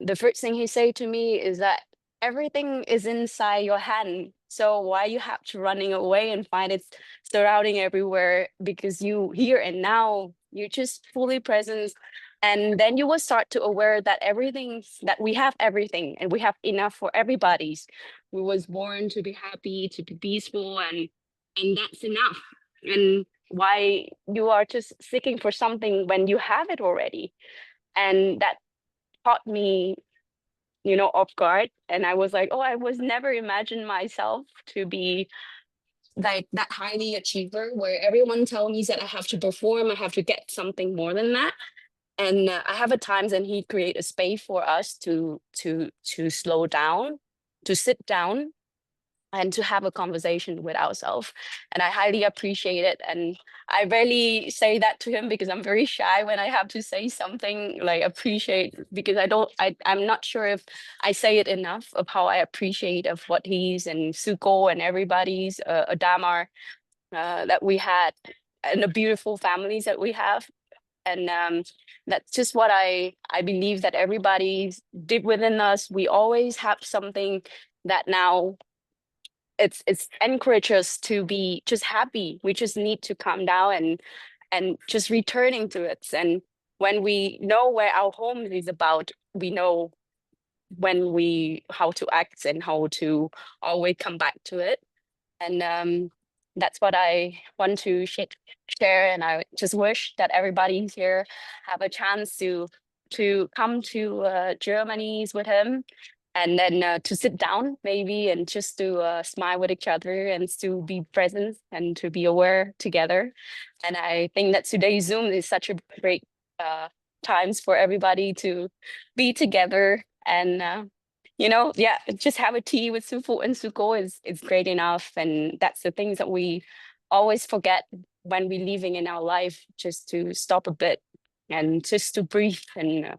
The first thing he said to me is that everything is inside your hand. So why you have to running away and find it surrounding everywhere, because you here and now, you're just fully present. And then you will start to aware that we have everything, and we have enough for everybody's. We was born to be happy, to be peaceful, and that's enough. And why you are just seeking for something when you have it already. And that caught me, off guard. And I was like, oh, I was never imagined myself to be like that highly achiever, where everyone tells me that I have to perform, I have to get something more than that. And I have at times, and he create a space for us to slow down, to sit down, and to have a conversation with ourselves. And I highly appreciate it. And I rarely say that to him because I'm very shy when I have to say something like appreciate, because I'm not sure if I say it enough of how I appreciate of what he's and Suko and everybody's Adamar that we had, and the beautiful families that we have. And that's just what I believe, that everybody deep within us, we always have something that now it's encourage us to be just happy. We just need to calm down and just returning to it. And when we know where our home is about, we know how to act and how to always come back to it. And that's what I want to share. And I just wish that everybody here have a chance to come to Germany with him, and then to sit down maybe and just to smile with each other and to be present and to be aware together. And I think that today's Zoom is such a great times for everybody to be together. And just have a tea with Sư Phụ and Suko is great enough. And that's the things that we always forget when we're living in our life, just to stop a bit and just to breathe, and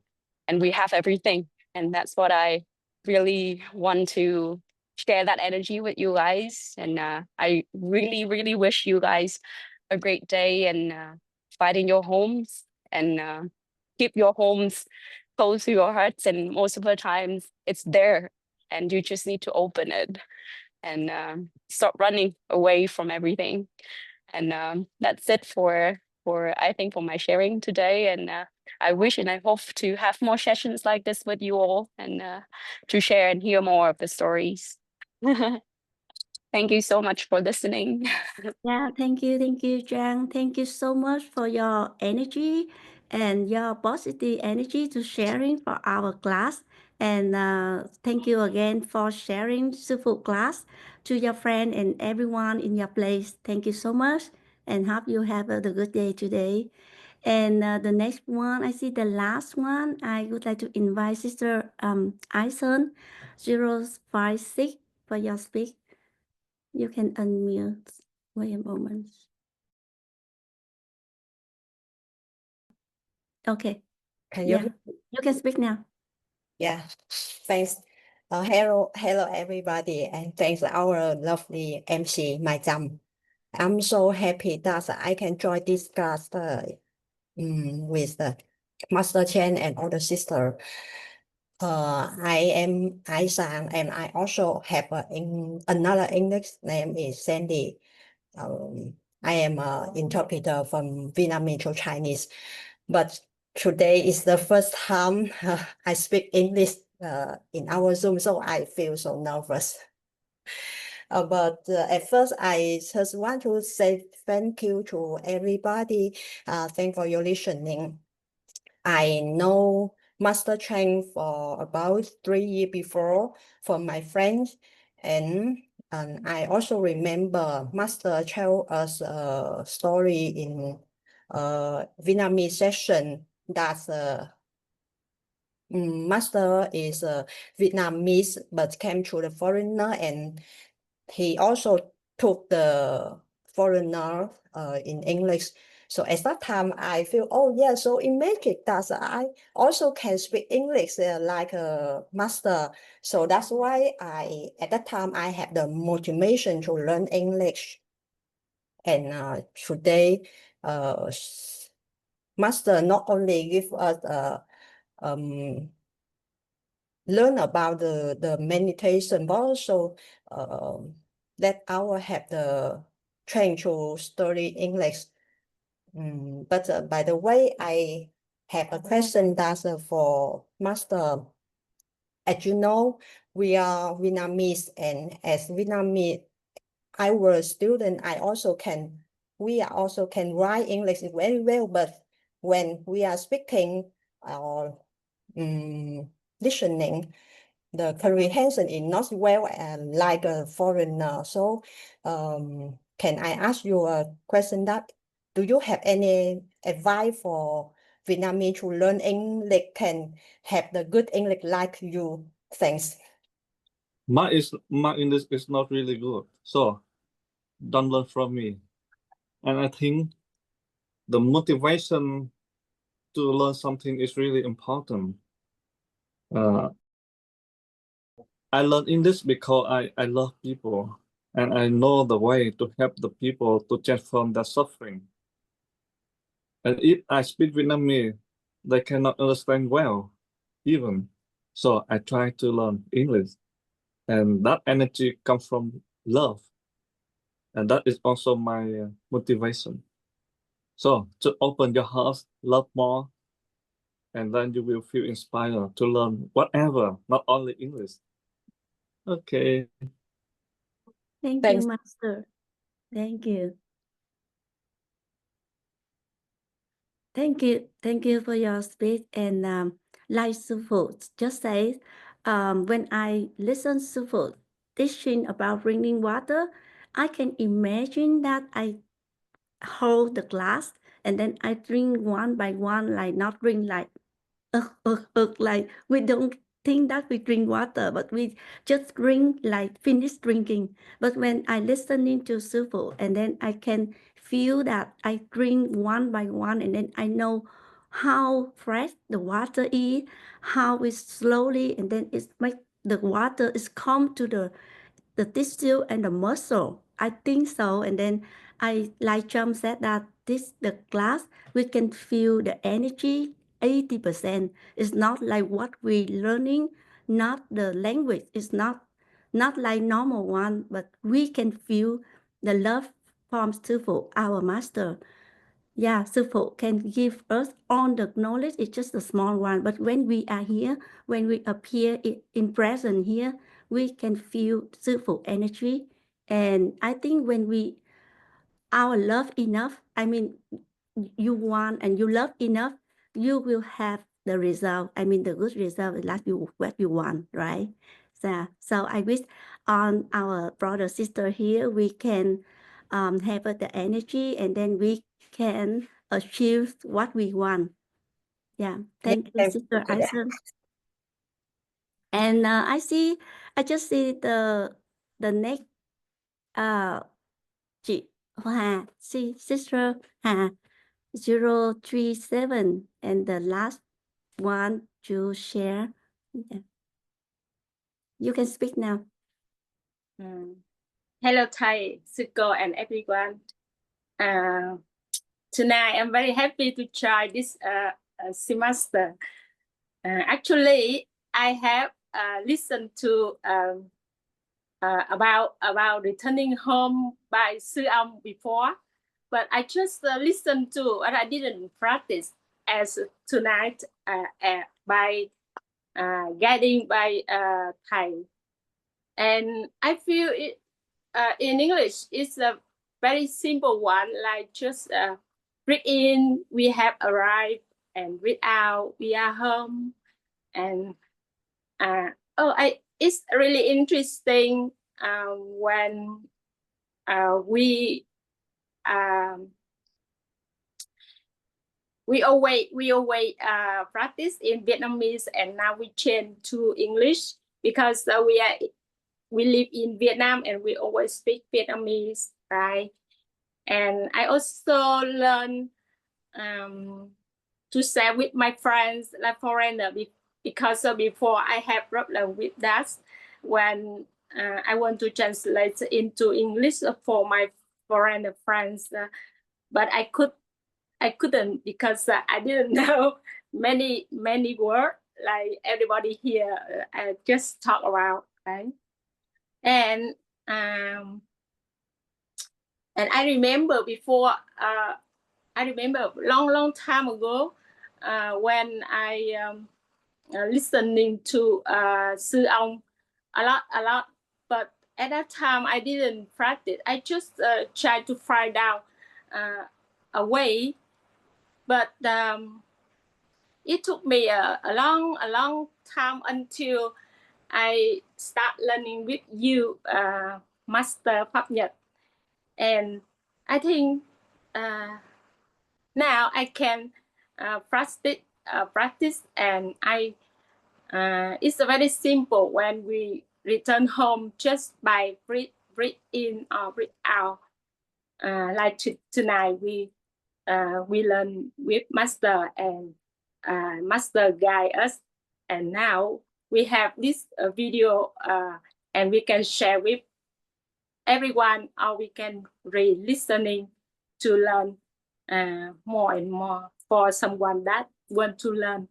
we have everything. And that's what I really want to share, that energy with you guys. And I really, really wish you guys a great day, and fight in your homes, and keep your homes close to your hearts. And most of the times it's there, and you just need to open it and stop running away from everything. And that's it for I think for my sharing today. And I wish and I hope to have more sessions like this with you all, and to share and hear more of the stories. Thank you so much for listening. Yeah, thank you, Jang. Thank you so much for your energy and your positive energy to sharing for our class. And thank you again for sharing Sư Phụ class to your friend and everyone in your place. Thank you so much, and hope you have a good day today. And the next one, I see the last one. I would like to invite Sister Ison 056 for your speak. You can unmute. Wait a moment. Okay. Can you? Yeah, you can speak now. Yeah, thanks. Hello, everybody, and thanks our lovely MC, Mai Jam. I'm so happy that I can join this class with Master Chen and other sister. I am Aisan, and I also have another English name is Sandy. I am an interpreter from Vietnamese to Chinese, but today is the first time I speak English in our Zoom, so I feel so nervous. But at first, I just want to say thank you to everybody. Thank for your listening. I know Master Chang for about 3 years before from my friends, and I also remember Master tell us a story in Vietnamese session that Master is Vietnamese but came to the foreigner, and he also took the foreigner in English. So at that time, I feel, oh yeah, so in magic that I also can speak English like a master. So that's why at that time, I had the motivation to learn English. And today, master not only give us learn about the meditation, but also let our have the train to study English. But by the way, I have a question that's for Master. As you know, we are Vietnamese, and as Vietnamese, I was a student. We also can write English very well, but when we are speaking or listening, the comprehension is not well like a foreigner. So can I ask you a question that, do you have any advice for Vietnamese to learn English, can have the good English like you? Thanks. My English is not really good, so don't learn from me. And I think the motivation to learn something is really important. I learn English because I love people, and I know the way to help the people to transform their suffering. And if I speak Vietnamese, they cannot understand well, even. So I try to learn English, and that energy comes from love, and that is also my motivation. So to open your heart, love more, and then you will feel inspired to learn whatever, not only English. Okay. Thank Thanks. you, Master. Thank you. Thank you. Thank you for your speech. And like Sư Phụ just said, when I listen to Sư Phụ teaching about drinking water, I can imagine that I hold the glass and then I drink one by one, like not drink like like we don't think that we drink water, but we just drink like finish drinking. But when I listening to Sư Phụ, and then I can feel that I drink one by one, and then I know how fresh the water is, how it slowly, and then it's make the water is come to the tissue and the muscle. I think so. And then I, like Trump said, that the class, we can feel the energy 80%. It's not like what we learning, not the language. It's not like normal one, but we can feel the love from Sư Phụ, our master. Yeah, Sư Phụ can give us all the knowledge. It's just a small one. But when we are here, when we appear in present here, we can feel Sư Phụ energy. And I think when our love enough, I mean, you want and you love enough, you will have the result. I mean, the good result is what you want, right? So I wish on our brother sister here we can have the energy, and then we can achieve what we want. Yeah, thank you, Sister Eisen. And I just see the next chị Hòa, see Sister Hà 037, and the last one to share. Yeah. You can speak now. Hello, Thay, Suko, and everyone. Tonight, I'm very happy to try this semester. Actually, I have listened to about returning home by Sư Ông before, but I just listened to and I didn't practice as tonight by guiding by Thay. And I feel it in English, it's a very simple one, like just breathe in, we have arrived, and breathe out, we are home. And it's really interesting when we always practice in Vietnamese, and now we change to English because we live in Vietnam and we always speak Vietnamese, right? And I also learn to share with my friends, like foreigner, because before I have problem with that when I want to translate into English for my foreigner friends, but I couldn't because I didn't know many words like everybody here just talk about, right? And I remember before I remember long time ago when I listening to Sư Ông a lot, but at that time I didn't practice. I just tried to find out a way, but it took me a long time until I start learning with you, Master Phap Nhật. And I think now I can practice, and it's very simple when we return home just by breathe in or breathe out. Like tonight we learn with Master, and Master guide us, and now we have this video and we can share with everyone, or we can re-listening to learn more and more for someone that want to learn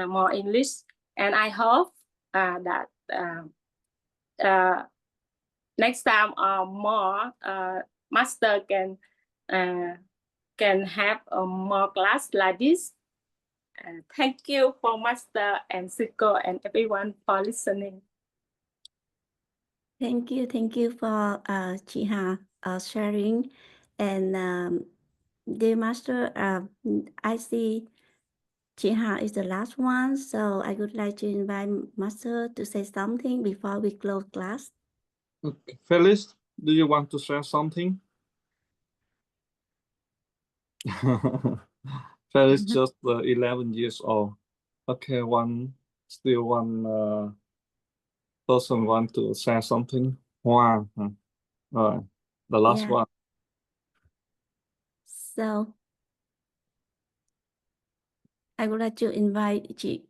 more English. And I hope that next time more Master can have more class like this. Thank you for Master and Siko and everyone for listening. Thank you for chị Hà sharing. And dear Master, I see chị Hà is the last one, so I would like to invite Master to say something before we close class. Okay. Felix, do you want to share something? Felix just 11 years old. Okay, one person want to share something. Wow. The last one. So I would like to invite chị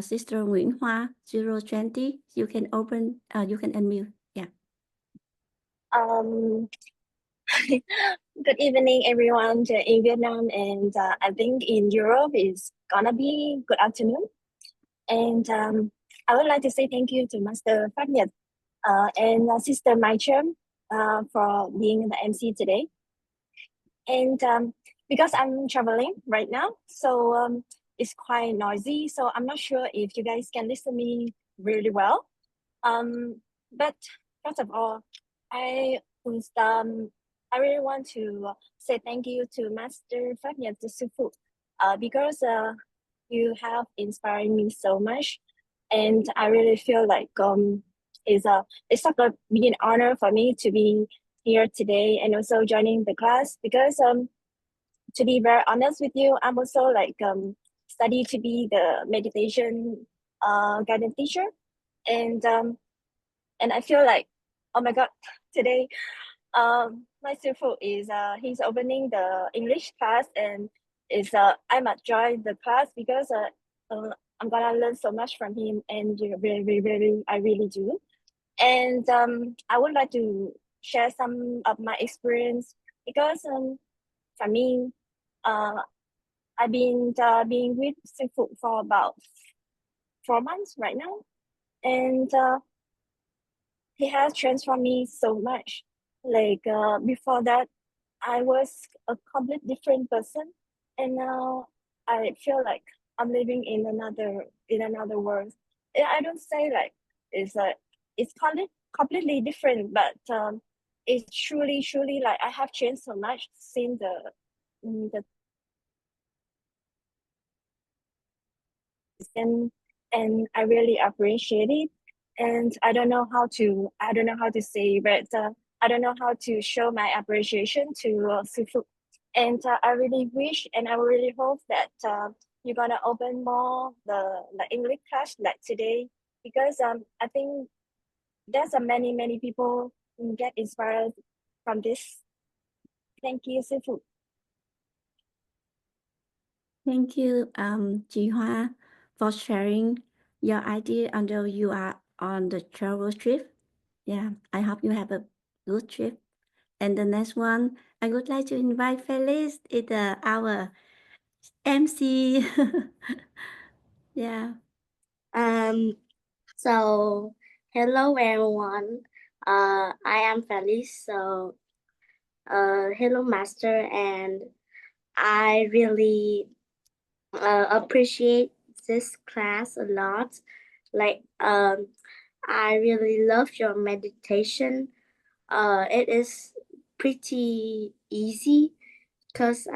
Sister Nguyễn Hoa 020. You can open, you can unmute. Yeah. Good evening, everyone in Vietnam, and I think in Europe it's gonna be good afternoon. And I would like to say thank you to Master Phap Nhật and Sister Mai Chum for being the MC today. And because I'm traveling right now, so it's quite noisy, so I'm not sure if you guys can listen to me really well. But first of all, I really want to say thank you to Master Phap Nhật, the Sư Phụ, because you have inspired me so much, and I really feel like it's like a be an honor for me to be here today and also joining the class because to be very honest with you, I'm also like study to be the meditation guidance teacher, and I feel like, oh my god, today my sifu is he's opening the English class, and is I might join the class because I'm gonna learn so much from him, and really I really do. And I would like to share some of my experience because for me, uh, I've been being with sifu for about 4 months right now, and he has transformed me so much. Like before that, I was a complete different person, and now I feel like I'm living in another world. I don't say like it's completely different, but it's truly like I have changed so much since the and I really appreciate it. And I don't know how to say, but I don't know how to show my appreciation to Sifu. And I really wish and I really hope that you're gonna open more the English class like today because I think there's many people get inspired from this. Thank you, Sifu. Thank you, Ji Hua, for sharing your idea until you are on the travel trip. Yeah, I hope you have a good trip. And the next one, I would like to invite Felice, it's our MC. Yeah. So hello everyone. I am Felice. So hello master, and I really appreciate this class a lot. Like I really love your meditation. It is pretty easy because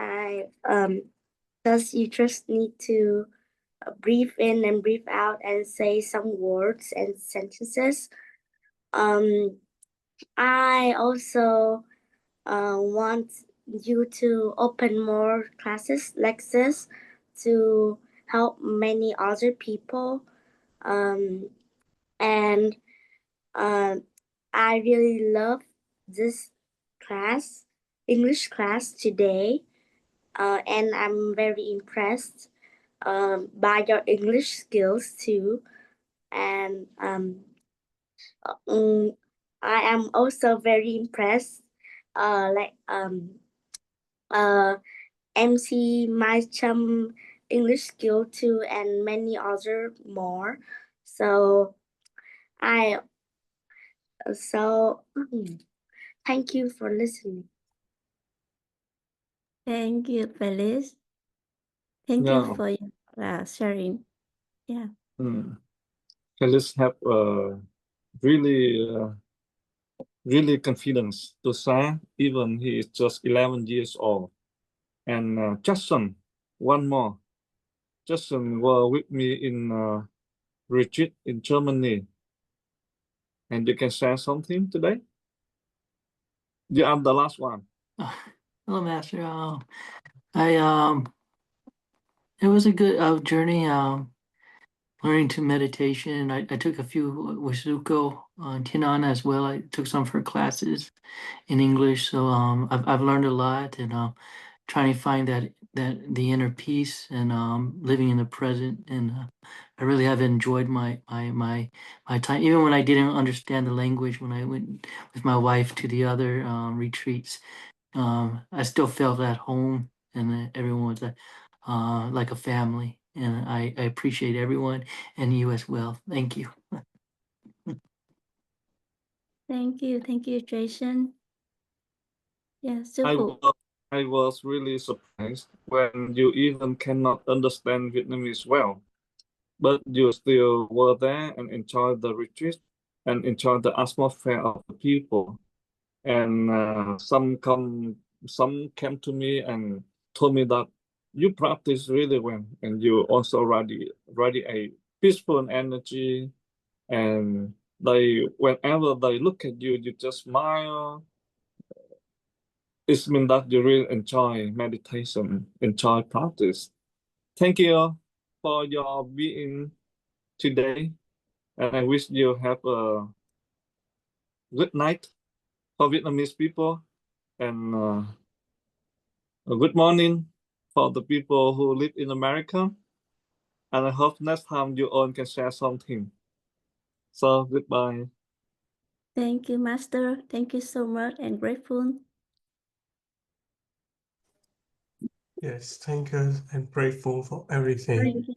you just need to breathe in and breathe out and say some words and sentences. I also want you to open more classes like this to help many other people. And I really love this class, English class today. And I'm very impressed by your English skills too. And I am also very impressed. MC my chum English skill too, and many other more. So I thank you for listening. Thank you, Felice. Thank you for your sharing. Yeah. Felice have really confidence to say, even he is just 11 years old. And Justin, one more. Justin were with me in retreat in Germany. And you can say something today? You are the last one. Hello, Master. It was a good journey. Learning to meditation. I took a few with Zuko, Tinana as well. I took some for classes in English. So I've learned a lot, and trying to find that the inner peace and living in the present. And I really have enjoyed my time, even when I didn't understand the language. When I went with my wife to the other retreats, I still felt at home, and everyone was like a family. And I appreciate everyone and you as well. Thank you. Thank you, Jason. Yeah, I was really surprised when you even cannot understand Vietnamese well, but you still were there and enjoyed the retreat and enjoyed the atmosphere of the people. And some came to me and told me that you practice really well, and you also radiate a peaceful energy, and whenever they look at you, you just smile. It means that you really enjoy meditation, enjoy practice. Thank you for your being today, and I wish you have a good night for Vietnamese people, and a good morning for the people who live in America. And I hope next time you all can share something. So goodbye. Thank you, Master. Thank you so much and grateful. Yes, thank you and grateful for everything. Thank you.